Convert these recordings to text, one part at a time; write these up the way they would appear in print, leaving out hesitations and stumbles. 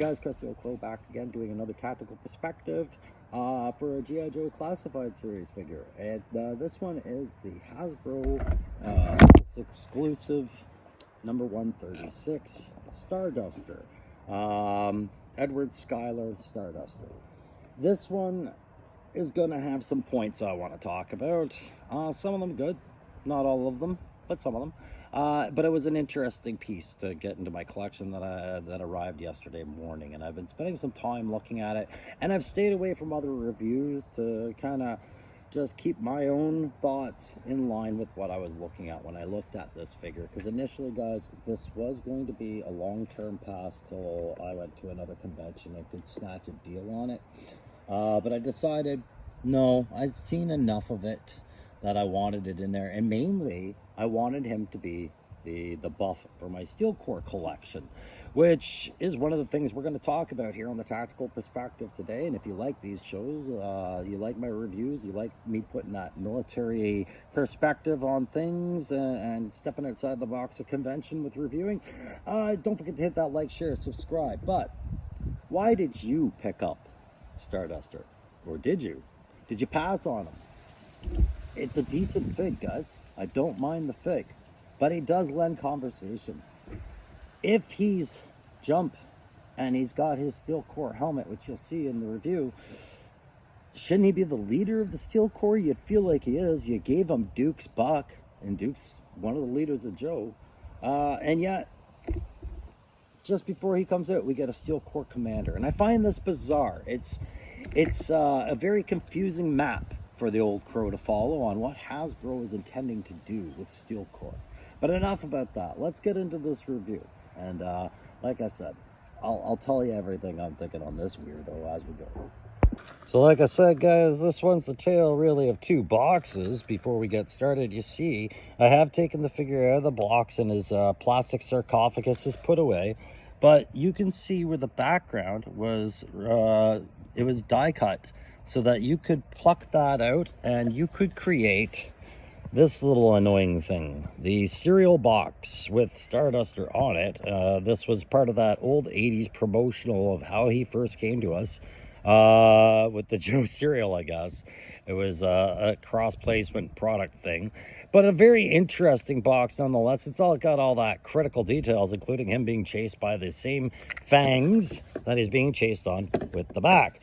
guys, Crusty Old Crow back again doing another tactical perspective for a G.I. Joe Classified series figure. And this one is the Hasbro exclusive number 136 Starduster. Edward Skylar Starduster. This one is going to have some points I want to talk about. Some of them good, not all of them, but some of them. But it was an interesting piece to get into my collection that arrived yesterday morning, and I've been spending some time looking at it, and I've stayed away from other reviews to kind of just keep my own thoughts in line with what I was looking at when I looked at this figure. Because initially, guys, this was going to be a long-term pass till I went to another convention and could snatch a deal on it. But I decided, no, I've seen enough of it that I wanted it in there, and mainly I wanted him to be the buff for my Steel Core collection, which is one of the things we're going to talk about here on the Tactical Perspective today. And if you like these shows, you like my reviews, you like me putting that military perspective on things and stepping outside the box of convention with reviewing, don't forget to hit that like, share, subscribe. But why did you pick up Starduster? Or did you? Did you pass on him? It's a decent fig, guys. I don't mind the fig, but he does lend conversation. If he's jump and he's got his Steel Core helmet, which you'll see in the review, shouldn't he be the leader of the Steel Core? You'd feel like he is. You gave him Duke's buck, and Duke's one of the leaders of Joe. And yet, just before he comes out, we get a Steel Core commander. And I find this bizarre. It's a very confusing map for the old crow to follow on what Hasbro is intending to do with Steel Core. But enough about that. Let's get into this review. And like I said, I'll tell you everything I'm thinking on this weirdo as we go. So like I said, guys, this one's the tale really of two boxes. Before we get started, you see, I have taken the figure out of the box and his plastic sarcophagus is put away. But you can see where the background was, it was die cut, so that you could pluck that out and you could create this little annoying thing, the cereal box with Starduster on it. This was part of that old 80s promotional of how he first came to us with the Joe cereal, I guess. It was a cross-placement product thing, but a very interesting box nonetheless. It's all got all that critical details, including him being chased by the same fangs that he's being chased on with the back.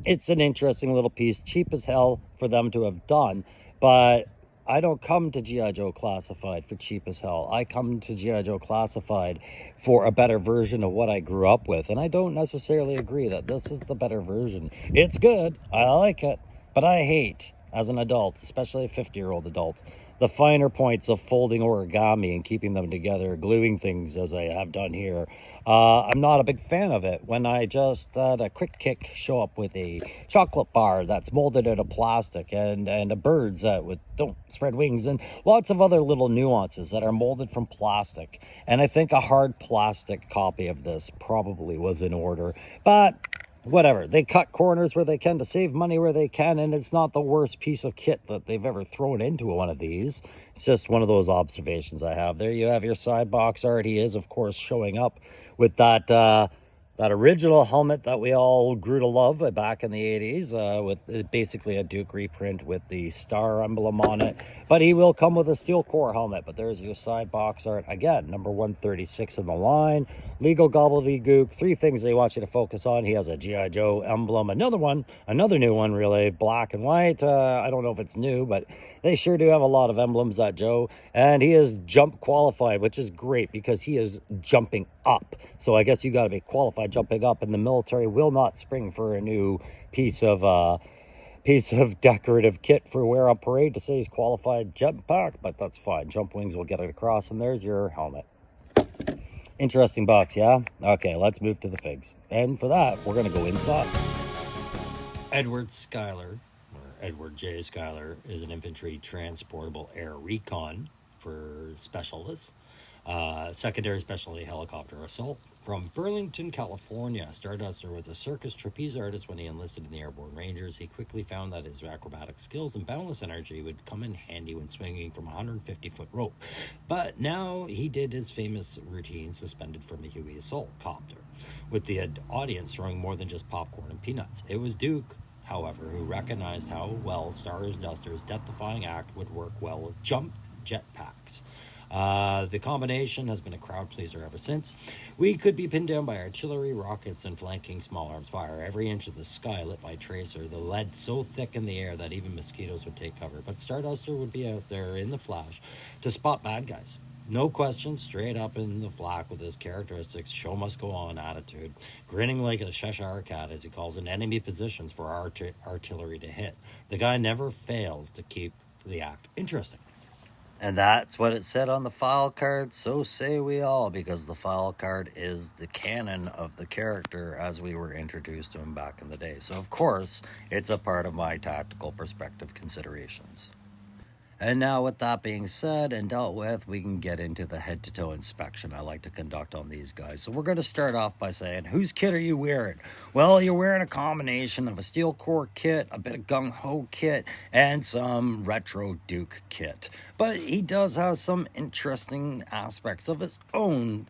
It's an interesting little piece, cheap as hell for them to have done, but I don't come to G.I. Joe Classified for cheap as hell. I come to G.I. Joe Classified for a better version of what I grew up with, and I don't necessarily agree that this is the better version. It's good, I like it, but I hate, as an adult, especially a 50-year-old adult, the finer points of folding origami and keeping them together, gluing things as I have done here. I'm not a big fan of it. When I just had a quick kick show up with a chocolate bar that's molded out of plastic and a birds that don't spread wings and lots of other little nuances that are molded from plastic. And I think a hard plastic copy of this probably was in order, but whatever. They cut corners where they can to save money where they can, and it's not the worst piece of kit that they've ever thrown into one of these. It's just one of those observations I have. There you have your side box art. He is, of course, showing up with that original helmet that we all grew to love back in the 80s, with basically a Duke reprint with the star emblem on it. But he will come with a Steel Core helmet. But there's your side box art. Again, number 136 in the line. Legal gobbledygook. 3 things they want you to focus on. He has a G.I. Joe emblem. Another new one, really, black and white. I don't know if it's new, but they sure do have a lot of emblems at Joe. And he is jump qualified, which is great because he is jumping up. So I guess you got to be qualified jumping up, and the military will not spring for a new piece of decorative kit for wear on parade to say he's qualified jump pack, but that's fine. Jump wings will get it across, and there's your helmet. Interesting box, yeah? Okay, let's move to the figs. And for that, we're going to go inside. Edward Skylar, or Edward J. Skylar, is an infantry transportable air recon for specialists. Secondary specialty helicopter assault. From Burlington, California, Starduster was a circus trapeze artist when he enlisted in the Airborne Rangers. He quickly found that his acrobatic skills and boundless energy would come in handy when swinging from a 150-foot rope. But now he did his famous routine suspended from a Huey assault copter, with the audience throwing more than just popcorn and peanuts. It was Duke, however, who recognized how well Starduster's death-defying act would work well with jump jetpacks. The combination has been a crowd pleaser ever since. We could be pinned down by artillery, rockets, and flanking small arms fire. Every inch of the sky lit by tracer, the lead so thick in the air that even mosquitoes would take cover. But Starduster would be out there in the flash to spot bad guys. No question, straight up in the flak with his characteristics, show must go on attitude, grinning like a Cheshire cat as he calls in enemy positions for artillery to hit. The guy never fails to keep the act interesting. And that's what it said on the file card, so say we all, because the file card is the canon of the character as we were introduced to him back in the day. So, of course, it's a part of my tactical perspective considerations. And now, with that being said and dealt with, we can get into the head-to-toe inspection I like to conduct on these guys. So we're going to start off by saying, whose kit are you wearing? Well, you're wearing a combination of a steel core kit, a bit of gung-ho kit, and some retro Duke kit. But he does have some interesting aspects of his own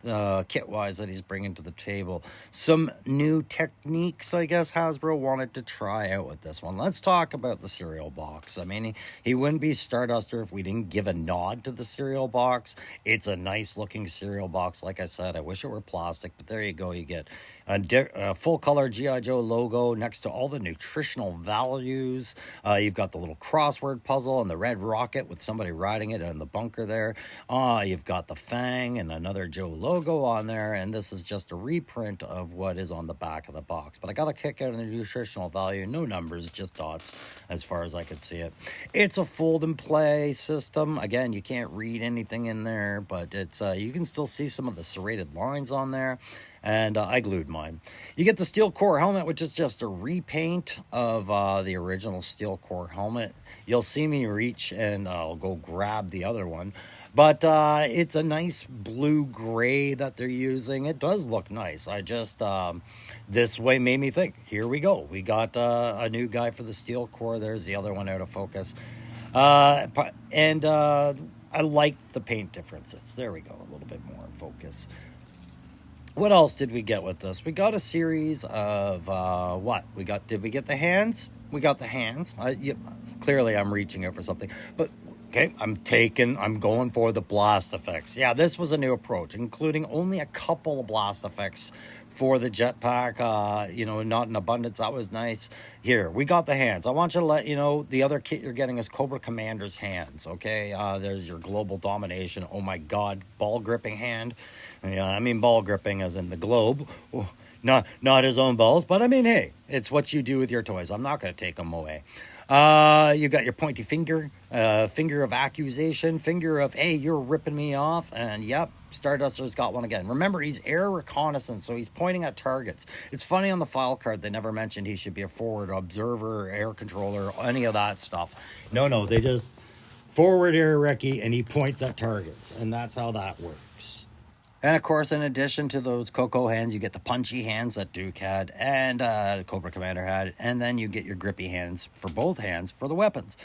kit-wise that he's bringing to the table. Some new techniques, I guess, Hasbro wanted to try out with this one. Let's talk about the cereal box. I mean, he wouldn't be Starduster if we didn't give a nod to the cereal box. It's a nice looking cereal box. Like I said, I wish it were plastic, but there you go. You get a full color G.I. Joe logo next to all the nutritional values. You've got the little crossword puzzle and the red rocket with somebody riding it in the bunker there. You've got the Fang and another Joe logo on there, and this is just a reprint of what is on the back of the box. But I got a kick out of the nutritional value. No numbers, just dots as far as I could see it. It's a fold and play system. Again, you can't read anything in there, but it's you can still see some of the serrated lines on there, and I glued mine. You get the steel core helmet, which is just a repaint of the original steel core helmet. You'll see me reach and I'll go grab the other one, but it's a nice blue-gray that they're using. It does look nice. I just this way made me think, here we go. We got a new guy for the steel core. There's the other one out of focus. I like the paint differences. There we go, a little bit more focus. What else did we get with this? We got a series of, did we get the hands? We got the hands. Clearly I'm reaching out for something, but okay, I'm going for the blast effects. Yeah, this was a new approach, including only a couple of blast effects for the jetpack, not in abundance. That was nice. Here, we got the hands. I want you to let you know the other kit you're getting is Cobra Commander's hands, okay? There's your global domination. Oh my God, ball gripping hand. Yeah, I mean ball gripping as in the globe. Oh, not his own balls, but I mean, hey, it's what you do with your toys. I'm not going to take them away. You got your pointy finger, finger of accusation, finger of, hey, you're ripping me off. And yep, Starduster's got one again. Remember, he's air reconnaissance, so he's pointing at targets. It's funny on the file card, they never mentioned he should be a forward observer, air controller, any of that stuff. No, they just forward air recce and he points at targets. And that's how that works. And of course, in addition to those Coco hands, you get the punchy hands that Duke had and Cobra Commander had. And then you get your grippy hands for both hands for the weapons,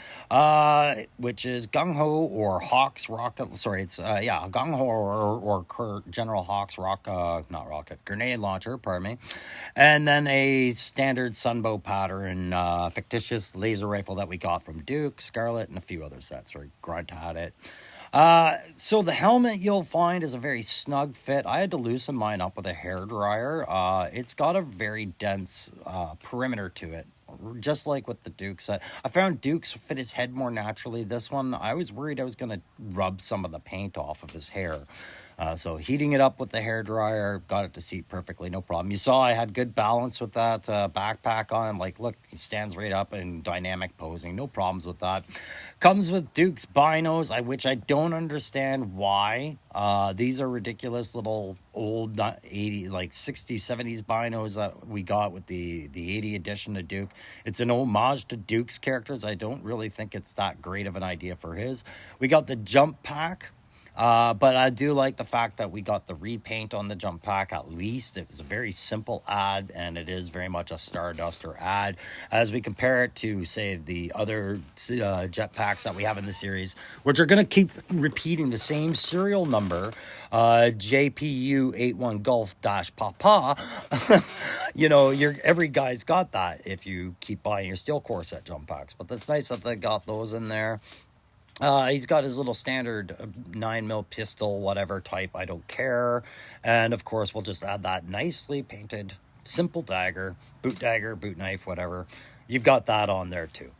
which is Gung-Ho or Hawk's rocket. Sorry, it's, Gung-Ho or General Hawk's grenade launcher, pardon me. And then a standard Sunbow pattern, fictitious laser rifle that we got from Duke, Scarlet, and a few other sets where Grunt had it. So the helmet you'll find is a very snug fit. I had to loosen mine up with a hairdryer. It's got a very dense perimeter to it, just like with the Duke set. I found Duke's fit his head more naturally. This one, I was worried I was going to rub some of the paint off of his hair. So heating it up with the hairdryer, got it to seat perfectly, no problem. You saw I had good balance with that backpack on. Like, look, he stands right up in dynamic posing. No problems with that. Comes with Duke's binos, which I don't understand why. These are ridiculous little old 80, like 60s, 70s binos that we got with the 80 edition of Duke. It's an homage to Duke's characters. I don't really think it's that great of an idea for his. We got the jump pack. But I do like the fact that we got the repaint on the jump pack. At least it was a very simple ad, and it is very much a Starduster ad as we compare it to, say, the other jet packs that we have in the series, which are going to keep repeating the same serial number, JPU81 Golf dash Papa. You know, every guy's got that if you keep buying your Steel Core set jump packs. But that's nice that they got those in there. He's got his little standard 9mm pistol, whatever type, I don't care. And of course, we'll just add that nicely painted, simple dagger, boot knife, whatever. You've got that on there too.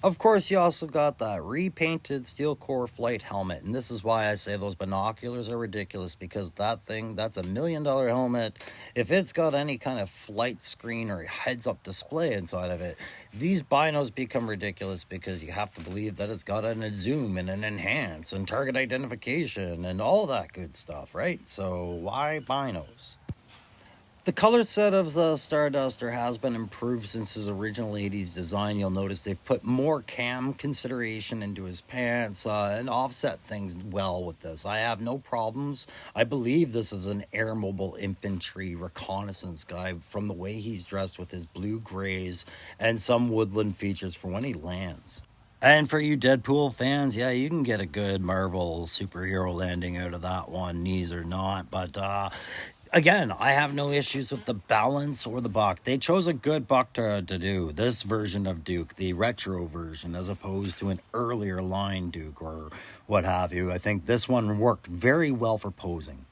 Of course, you also got that repainted Steel Core flight helmet. And this is why I say those binoculars are ridiculous, because that thing, that's $1 million helmet. If it's got any kind of flight screen or heads-up display inside of it, these binos become ridiculous because you have to believe that it's got a zoom and an enhance and target identification and all that good stuff, right? So why binos? The color set of the Starduster has been improved since his original 80s design. You'll notice they've put more cam consideration into his pants and offset things well with this. I have no problems. I believe this is an air mobile infantry reconnaissance guy from the way he's dressed with his blue grays and some woodland features for when he lands. And for you Deadpool fans, yeah, you can get a good Marvel superhero landing out of that one, knees or not. But again, I have no issues with the balance or the buck. They chose a good buck to do this version of Duke, the retro version, as opposed to an earlier line Duke or what have you. I think this one worked very well for posing.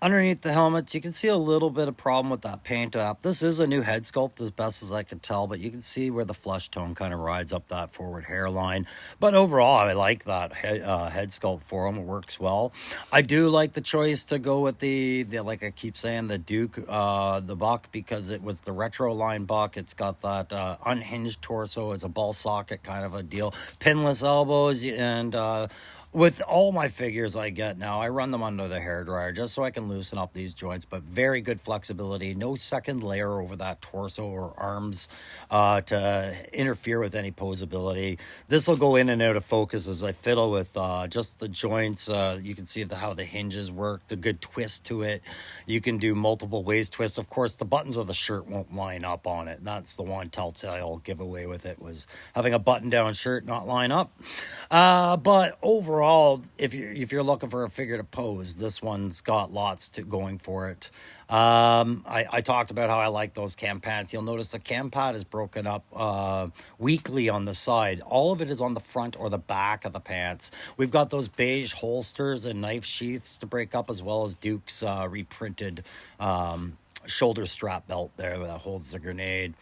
Underneath the helmets, you can see a little bit of problem with that paint up. This is a new head sculpt as best as I could tell, but you can see where the flush tone kind of rides up that forward hairline. But overall, I like that head sculpt for him. It works well. I do like the choice to go with the like I keep saying, the Duke, the buck, because it was the retro line buck. It's got that unhinged torso. It's a ball socket kind of a deal. Pinless elbows and with all my figures I get now, I run them under the hairdryer just so I can loosen up these joints, but very good flexibility. No second layer over that torso or arms to interfere with any posability. This will go in and out of focus as I fiddle with just the joints. You can see how the hinges work, the good twist to it. You can do multiple waist twists. Of course, the buttons of the shirt won't line up on it. That's the one telltale giveaway with it, was having a button-down shirt not line up. But overall, if you're looking for a figure to pose, this one's got lots going for it. I talked about how I like those cam pads. You'll notice the cam pad is broken up weakly on the side. All of it is on the front or the back of the pants. We've got those beige holsters and knife sheaths to break up, as well as Duke's reprinted shoulder strap belt there that holds the grenade.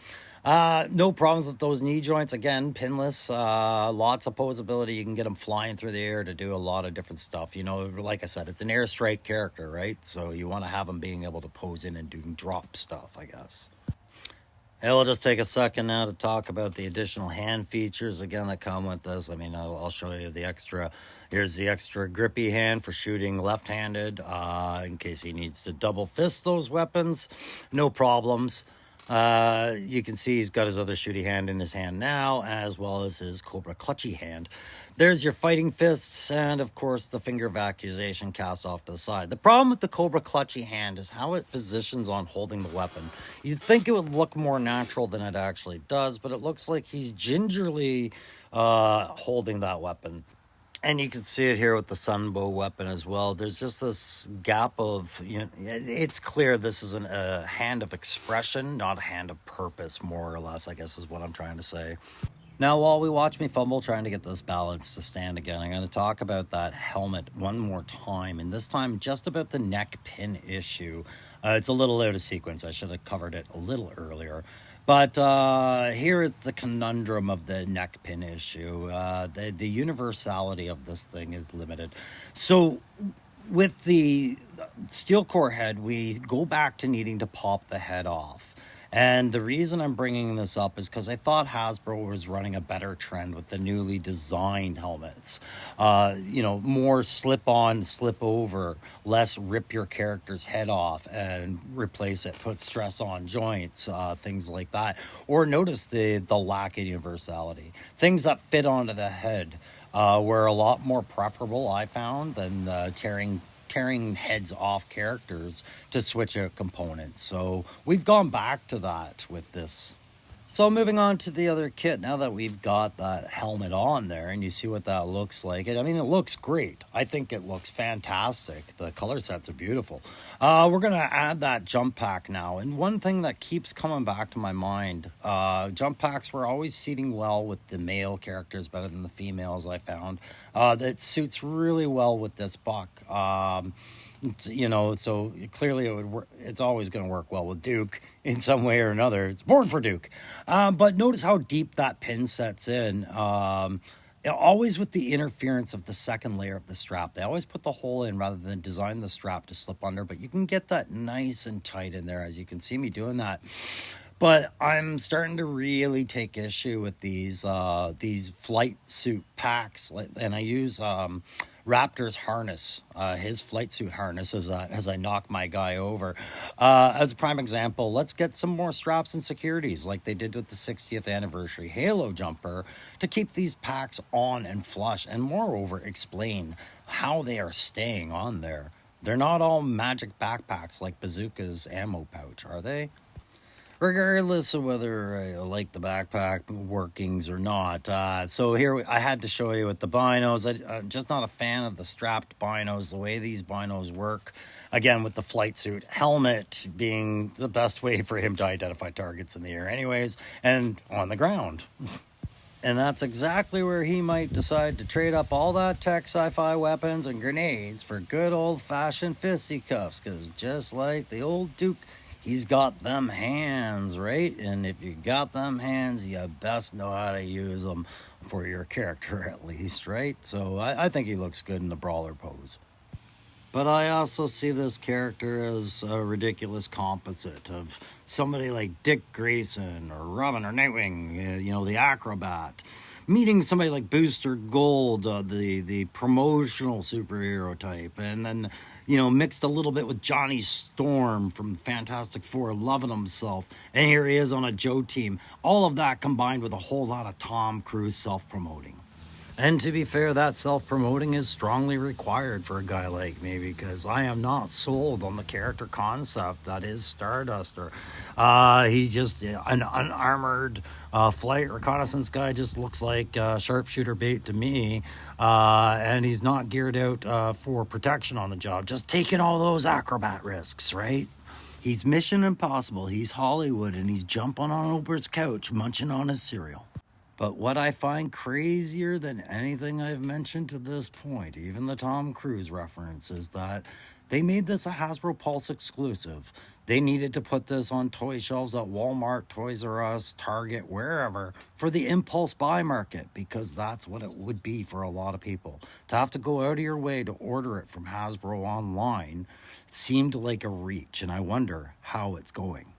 No problems with those knee joints. Again, pinless, lots of posability. You can get them flying through the air to do a lot of different stuff. You know, like I said, it's an airstrike character, right? So you want to have them being able to pose in and doing drop stuff, I guess. And we'll just take a second now to talk about the additional hand features, again, that come with this. I mean, I'll show you the extra. Here's the extra grippy hand for shooting left-handed, in case he needs to double fist those weapons. No problems. You can see he's got his other shooty hand in his hand now, as well as his Cobra clutchy hand. There's your fighting fists, and of course the finger of accusation cast off to the side. The problem with the Cobra clutchy hand is how it positions on holding the weapon. You'd think it would look more natural than it actually does, but it looks like he's gingerly holding that weapon. And you can see it here with the sunbow weapon as well. There's just this gap of, you know, it's clear this is a hand of expression, not a hand of purpose, more or less, I guess is what I'm trying to say. Now, while we watch me fumble trying to get this balance to stand again, I'm going to talk about that helmet one more time, and this time just about the neck pin issue. It's a little out of sequence. I should have covered it a little earlier. But here is the conundrum of the neck pin issue. The universality of this thing is limited. So with the steel core head, we go back to needing to pop the head off. And the reason I'm bringing this up is because I thought Hasbro was running a better trend with the newly designed helmets. More slip-on, slip-over, less rip your character's head off and replace it, put stress on joints, things like that. Or notice the lack of universality. Things that fit onto the head. were a lot more preferable, I found, than tearing heads off characters to switch out components. So we've gone back to that with this. So moving on to the other kit, now that we've got that helmet on there and you see what that looks like, I mean, it looks great. I think it looks fantastic. The color sets are beautiful. We're going to add that jump pack now. And one thing that keeps coming back to my mind, jump packs were always seating well with the male characters better than the females, I found. That suits really well with this buck. So clearly it would work. It's always going to work well with Duke in some way or another. It's born for Duke. But notice how deep that pin sets in. Always with the interference of the second layer of the strap. They always put the hole in rather than design the strap to slip under. But you can get that nice and tight in there, as you can see me doing that. But I'm starting to really take issue with these flight suit packs, and I use Raptors harness, his flight suit harness, as I knock my guy over. As a prime example, let's get some more straps and securities like they did with the 60th anniversary Halo jumper to keep these packs on and flush, and moreover explain how they are staying on there. They're not all magic backpacks like Bazooka's ammo pouch, are they? Regardless of whether I like the backpack workings or not. So here I had to show you with the binos. I'm just not a fan of the strapped binos, the way these binos work. Again, with the flight suit helmet being the best way for him to identify targets in the air anyways, and on the ground. And that's exactly where he might decide to trade up all that tech sci-fi weapons and grenades for good old-fashioned fisticuffs, because just like the old Duke, he's got them hands, right? And if you got them hands, you best know how to use them for your character at least, right? So I think he looks good in the brawler pose. But I also see this character as a ridiculous composite of somebody like Dick Grayson or Robin or Nightwing, the acrobat. Meeting somebody like Booster Gold, the promotional superhero type, and then, mixed a little bit with Johnny Storm from Fantastic Four, loving himself, and here he is on a Joe team. All of that combined with a whole lot of Tom Cruise self-promoting. And to be fair, that self-promoting is strongly required for a guy like me, because I am not sold on the character concept that is Starduster. He just, an unarmored flight reconnaissance guy, just looks like sharpshooter bait to me. And he's not geared out for protection on the job, just taking all those acrobat risks, right? He's Mission Impossible, he's Hollywood, and he's jumping on Oprah's couch, munching on his cereal. But what I find crazier than anything I've mentioned to this point, even the Tom Cruise reference, is that they made this a Hasbro Pulse exclusive. They needed to put this on toy shelves at Walmart, Toys R Us, Target, wherever, for the impulse buy market, because that's what it would be for a lot of people. To have to go out of your way to order it from Hasbro online seemed like a reach, and I wonder how it's going.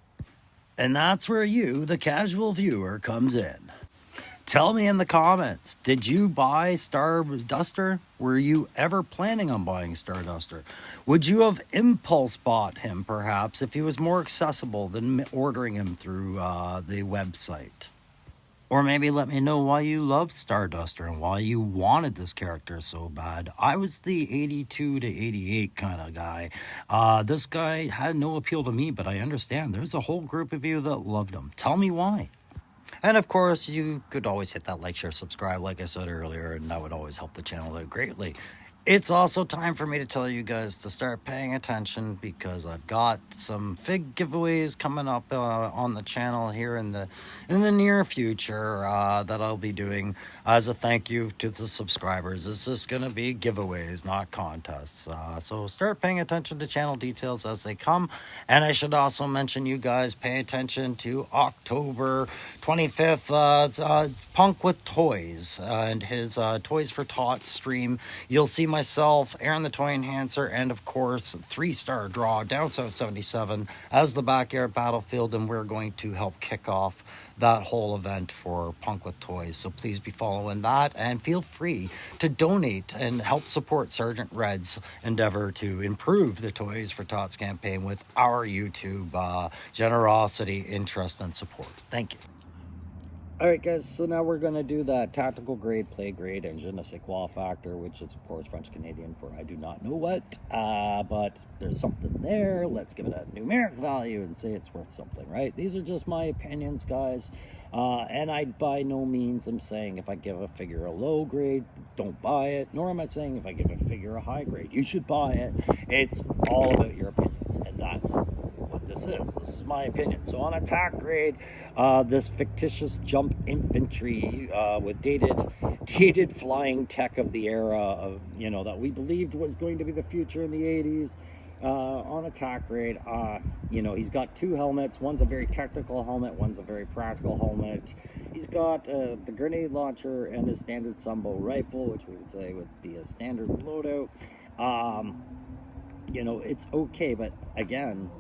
And that's where you, the casual viewer, comes in. Tell me in the comments, did you buy Starduster? Were you ever planning on buying Starduster? Would you have impulse bought him, perhaps, if he was more accessible than ordering him through the website? Or maybe let me know why you love Starduster and why you wanted this character so bad. I was the 82 to 88 kind of guy. This guy had no appeal to me, but I understand there's a whole group of you that loved him. Tell me why. And of course, you could always hit that like, share, subscribe, like I said earlier, and that would always help the channel out greatly. It's also time for me to tell you guys to start paying attention, because I've got some fig giveaways coming up on the channel here in the near future that I'll be doing as a thank you to the subscribers. It's just going to be giveaways, not contests. So start paying attention to channel details as they come. And I should also mention, you guys pay attention to October 25th, Punk with Toys and his Toys for Tots stream. You'll see myself, Aaron the Toy Enhancer, and of course 3-star draw down South 77 as the backyard battlefield, and we're going to help kick off that whole event for Punk with Toys. So please be following that, and feel free to donate and help support Sergeant Red's endeavor to improve the Toys for Tots campaign with our YouTube generosity, interest, and support. Thank you. All right, guys, so now we're going to do the tactical grade, play grade, and je ne sais quoi factor, which is, of course, French Canadian for I do not know what. But there's something there. Let's give it a numeric value and say it's worth something, right? These are just my opinions, guys. And I by no means am saying if I give a figure a low grade, don't buy it. Nor am I saying if I give a figure a high grade, you should buy it. It's all about your opinions, and that's what this is. This is my opinion. So on attack grade, this fictitious jump infantry with dated flying tech of the era of, you know, that we believed was going to be the future in the 80s. On attack grade, you know, he's got two helmets. One's a very technical helmet, one's a very practical helmet. He's got the grenade launcher and his standard Sunbow rifle, which we would say would be a standard loadout. You know, it's okay, but again,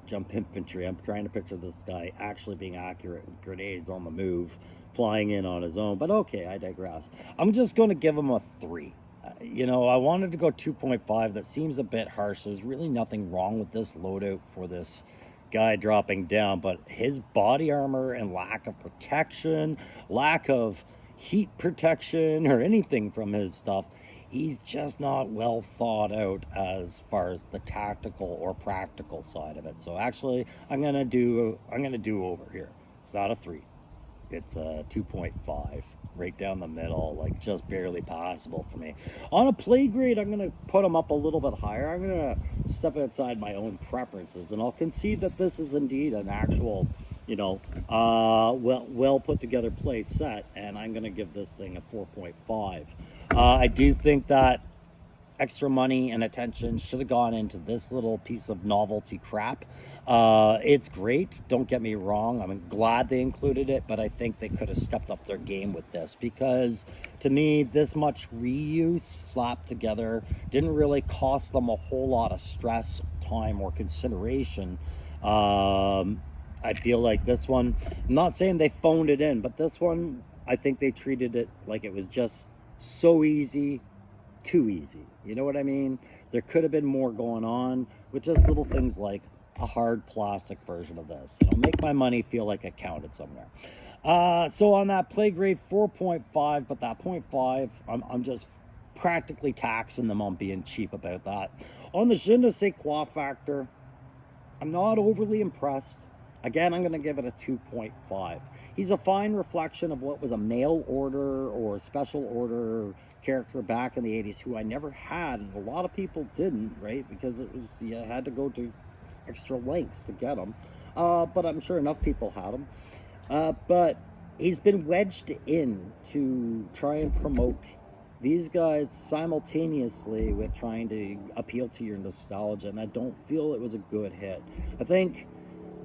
jump infantry. I'm trying to picture this guy actually being accurate with grenades on the move, flying in on his own. But okay, I digress. I'm just going to give him a 3. You know, I wanted to go 2.5. That seems a bit harsh. There's really nothing wrong with this loadout for this guy dropping down, but his body armor and lack of protection, lack of heat protection or anything from his stuff, he's just not well thought out as far as the tactical or practical side of it. So actually, I'm gonna do over here. It's not a 3. It's a 2.5, right down the middle, like just barely passable for me. On a play grade, I'm going to put them up a little bit higher. I'm going to step outside my own preferences, and I'll concede that this is indeed an actual, you know, well put together play set, and I'm going to give this thing a 4.5. I do think that extra money and attention should have gone into this little piece of novelty crap. It's great, don't get me wrong. I'm glad they included it, but I think they could have stepped up their game with this, because to me, this much reuse slapped together didn't really cost them a whole lot of stress, time, or consideration. I feel like this one, I'm not saying they phoned it in, but this one, I think they treated it like it was just so easy, too easy. You know what I mean? There could have been more going on with just little things like a hard plastic version of this. You know, make my money feel like it counted somewhere. So on that play grade, 4.5, but that 0.5, I'm just practically taxing them on being cheap about that. On the je ne sais quoi factor, I'm not overly impressed. Again, I'm going to give it a 2.5. He's a fine reflection of what was a mail order or special order character back in the 80s who I never had, and a lot of people didn't, right? Because it was, you had to go to extra lengths to get them. But I'm sure enough people had them. But he's been wedged in to try and promote these guys simultaneously with trying to appeal to your nostalgia, and I don't feel it was a good hit. I think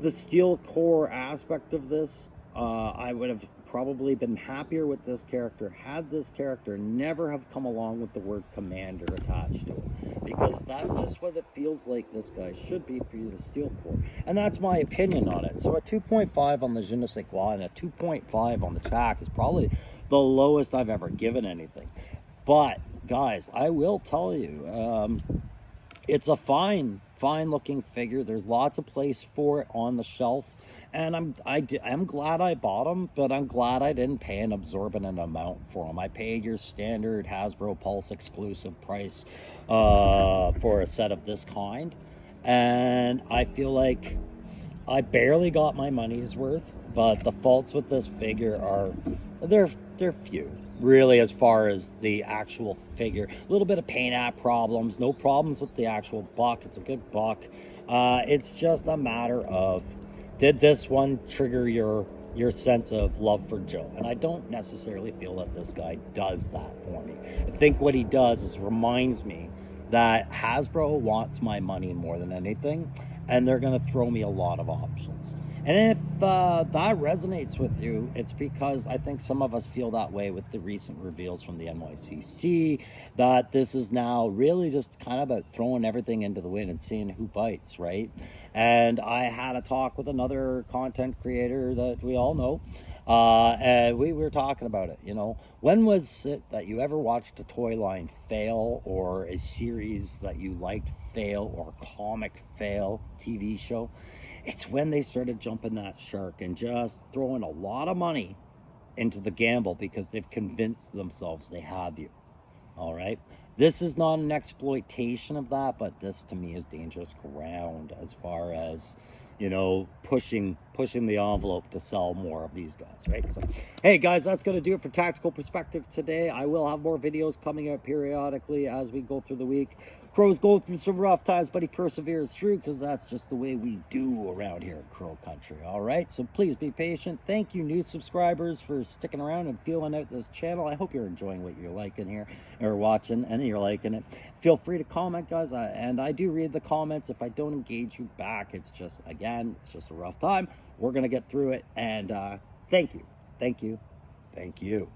the steel core aspect of this, I would have probably been happier with this character had this character never have come along with the word commander attached to it, because that's just what it feels like this guy should be for you, the steel core, and that's my opinion on it. So a 2.5 on the je ne sais quoi and a 2.5 on the tack is probably the lowest I've ever given anything. But guys, I will tell you, it's a fine looking figure. There's lots of place for it on the shelf, and I'm glad I bought them, but I'm glad I didn't pay an exorbitant amount for them. I paid your standard Hasbro Pulse exclusive price for a set of this kind, and I feel like I barely got my money's worth. But the faults with this figure are they're few, really, as far as the actual figure. A little bit of paint app problems, no problems with the actual buck. It's a good buck. It's just a matter of, did this one trigger your sense of love for Joe? And I don't necessarily feel that this guy does that for me. I think what he does is reminds me that Hasbro wants my money more than anything, and they're going to throw me a lot of options. And if that resonates with you, it's because I think some of us feel that way with the recent reveals from the NYCC, that this is now really just kind of about throwing everything into the wind and seeing who bites, right? And I had a talk with another content creator that we all know, and we were talking about it. You know, when was it that you ever watched a toy line fail, or a series that you liked fail, or a comic fail, TV show? It's when they started jumping that shark and just throwing a lot of money into the gamble because they've convinced themselves they have you. All right. This is not an exploitation of that, but this to me is dangerous ground as far as, you know, pushing the envelope to sell more of these guys, right? So, hey guys, that's going to do it for Tactical Perspective today. I will have more videos coming out periodically as we go through the week. Crow's going through some rough times, but he perseveres through because that's just the way we do around here in Crow Country. All right, so please be patient. Thank you, new subscribers, for sticking around and feeling out this channel. I hope you're enjoying what you're liking here or watching, and you're liking it. Feel free to comment, guys, and I do read the comments. If I don't engage you back, it's just, again, it's just a rough time. We're gonna get through it, and thank you, thank you, thank you.